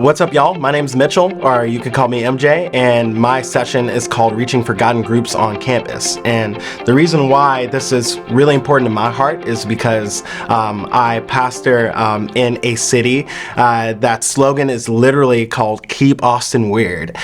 What's up, y'all? My name's Mitchell, or you could call me MJ, and my session is called Reaching Forgotten Groups on Campus. And the reason why this is really important to my heart is because I pastor in a city that slogan is literally called Keep Austin Weird.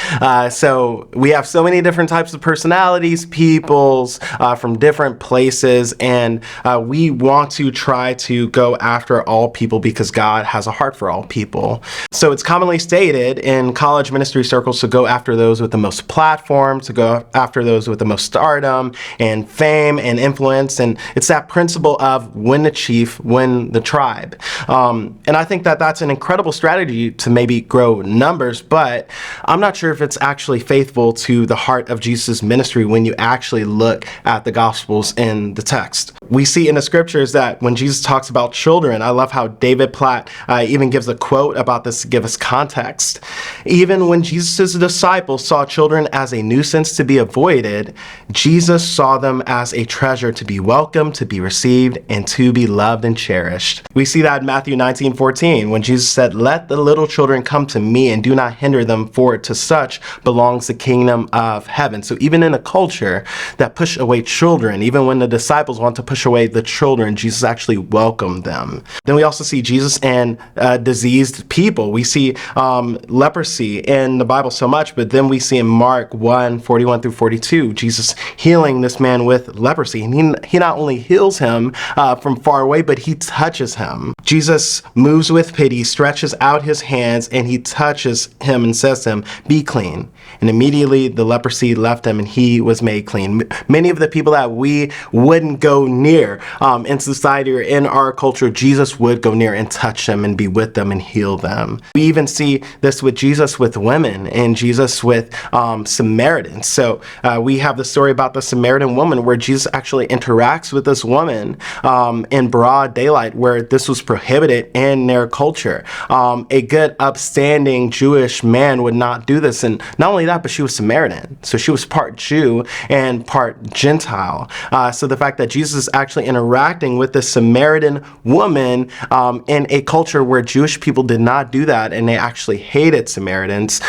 So we have so many different types of personalities, peoples from different places, and we want to try to go after all people because God has a heart for all people. So it's commonly stated in college ministry circles to go after those with the most platforms, to go after those with the most stardom and fame and influence. And it's that principle of win the chief, win the tribe. And I think that that's an incredible strategy to maybe grow numbers, but I'm not sure if it's actually faithful to the heart of Jesus' ministry when you actually look at the Gospels in the text. We see in the scriptures that when Jesus talks about children, I love how David Platt even gives a quote about this to give us context. Even when Jesus' disciples saw children as a nuisance to be avoided, Jesus saw them as a treasure to be welcomed, to be received, and to be loved and cherished. We see that in Matthew 19:14, when Jesus said, "Let the little children come to me and do not hinder them, for to such belongs the kingdom of heaven." So even in a culture that push away children, even when the disciples want to push away the children, Jesus actually welcomed them. Then we also see Jesus and diseased people. We see leprosy in the Bible so much, but then we see in Mark 1:41 through 42, Jesus healing this man with leprosy. And he not only heals him from far away, but he touches him. Jesus moves with pity, stretches out his hands, and he touches him and says to him, "Be clean." And immediately the leprosy left him and he was made clean. Many of the people that we wouldn't go near in society or in our culture, Jesus would go near and touch them and be with them and heal them. We even see this with Jesus with women and Jesus with Samaritans. So we have the story about the Samaritan woman where Jesus actually interacts with this woman in broad daylight where this was prohibited in their culture. A good upstanding Jewish man would not do this. And not only that, but she was Samaritan. So she was part Jew and part Gentile. So the fact that Jesus is actually interacting with the Samaritan woman in a culture where Jewish people did not do that and they actually hated Samaritans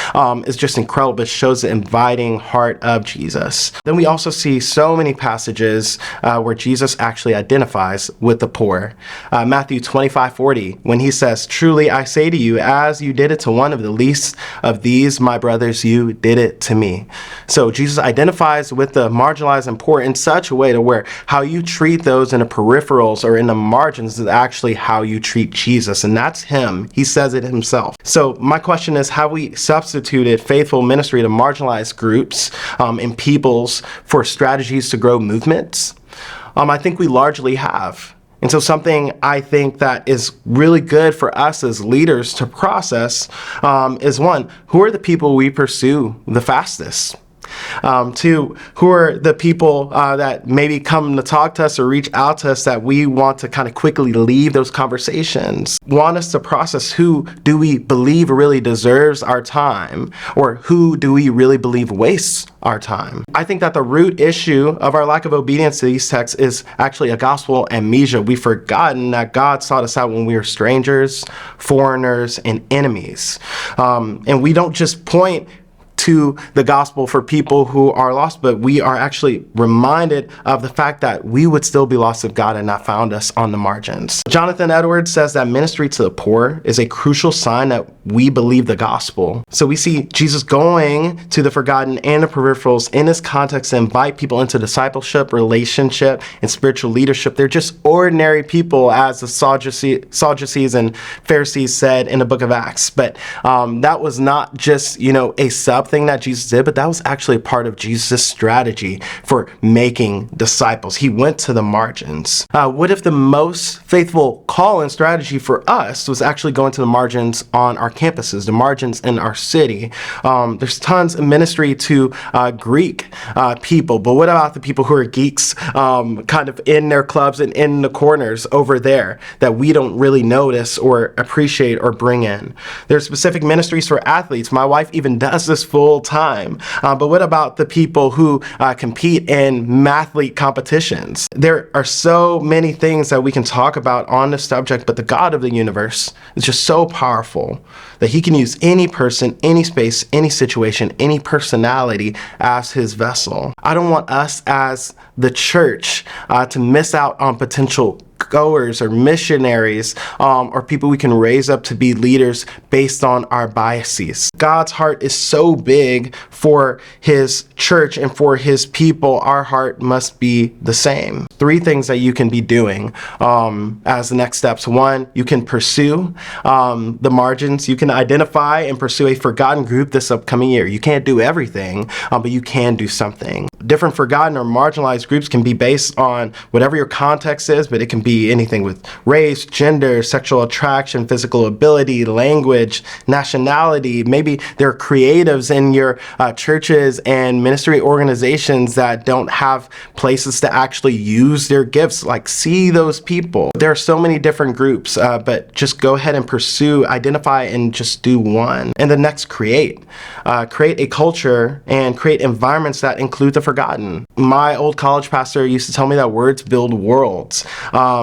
is just incredible. It shows the inviting heart of Jesus. Then we also see so many passages where Jesus actually identifies with the poor. Matthew 25:40, when he says, "Truly I say to you, as you did it to one of the least of these, my brothers, you did it to me." So Jesus identifies with the marginalized and poor in such a way to where how you treat those in the peripherals or in the margins is actually how you treat Jesus. And that's him. He says it himself. So my question is, have we substituted faithful ministry to marginalized groups and peoples for strategies to grow movements? I think we largely have. And so something I think that is really good for us as leaders to process is one, who are the people we pursue the fastest? Two, who are the people that maybe come to talk to us or reach out to us that we want to kind of quickly leave those conversations? Want us to process, who do we believe really deserves our time, or who do we really believe wastes our time? I think that the root issue of our lack of obedience to these texts is actually a gospel amnesia. We've forgotten that God sought us out when we were strangers, foreigners, and enemies. And we don't just point to the gospel for people who are lost, but we are actually reminded of the fact that we would still be lost if God had not found us on the margins. Jonathan Edwards says that ministry to the poor is a crucial sign that we believe the gospel. So we see Jesus going to the forgotten and the peripherals in this context to invite people into discipleship, relationship, and spiritual leadership. They're just ordinary people, as the Sadducees and Pharisees said in the book of Acts. But that was not just, a sub thing that Jesus did, but that was actually a part of Jesus' strategy for making disciples. He went to the margins. What if the most faithful call and strategy for us was actually going to the margins on our campuses, the margins in our city? There's tons of ministry to Greek people, but what about the people who are geeks kind of in their clubs and in the corners over there that we don't really notice or appreciate or bring in? There's specific ministries for athletes. My wife even does this full full time. But what about the people who compete in mathlete competitions? There are so many things that we can talk about on this subject, but the God of the universe is just so powerful that he can use any person, any space, any situation, any personality as his vessel. I don't want us as the church to miss out on potential goers or missionaries or people we can raise up to be leaders based on our biases. God's heart is so big for his church and for his people. Our heart must be the same. 3 things that you can be doing as the next steps. 1, you can pursue the margins. You can identify and pursue a forgotten group this upcoming year. You can't do everything, but you can do something. Different forgotten or marginalized groups can be based on whatever your context is, but it can be anything with race, gender, sexual attraction, physical ability, language, nationality. Maybe there are creatives in your churches and ministry organizations that don't have places to actually use their gifts. Like, see those people. There are so many different groups, but just go ahead and pursue, identify, and just do one. And the next, create. Create a culture and create environments that include the forgotten. My old college pastor used to tell me that words build worlds.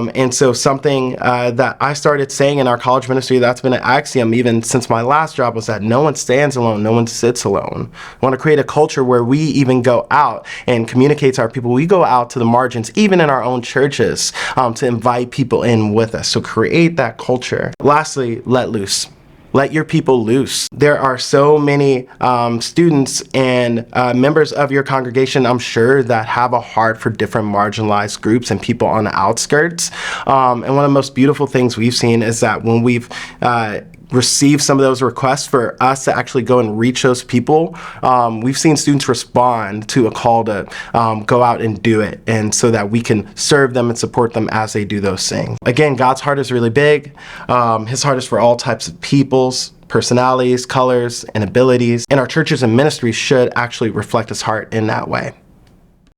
And so something that I started saying in our college ministry that's been an axiom even since my last job was that no one stands alone, no one sits alone. I want to create a culture where we even go out and communicate to our people. We go out to the margins, even in our own churches, to invite people in with us. So create that culture. Lastly, let loose. Let your people loose. There are so many students and members of your congregation, I'm sure, that have a heart for different marginalized groups and people on the outskirts. And one of the most beautiful things we've seen is that when we've receive some of those requests for us to actually go and reach those people, we've seen students respond to a call to go out and do it, and so that we can serve them and support them as they do those things. Again, God's heart is really big. His heart is for all types of peoples, personalities, colors, and abilities, and our churches and ministries should actually reflect his heart in that way.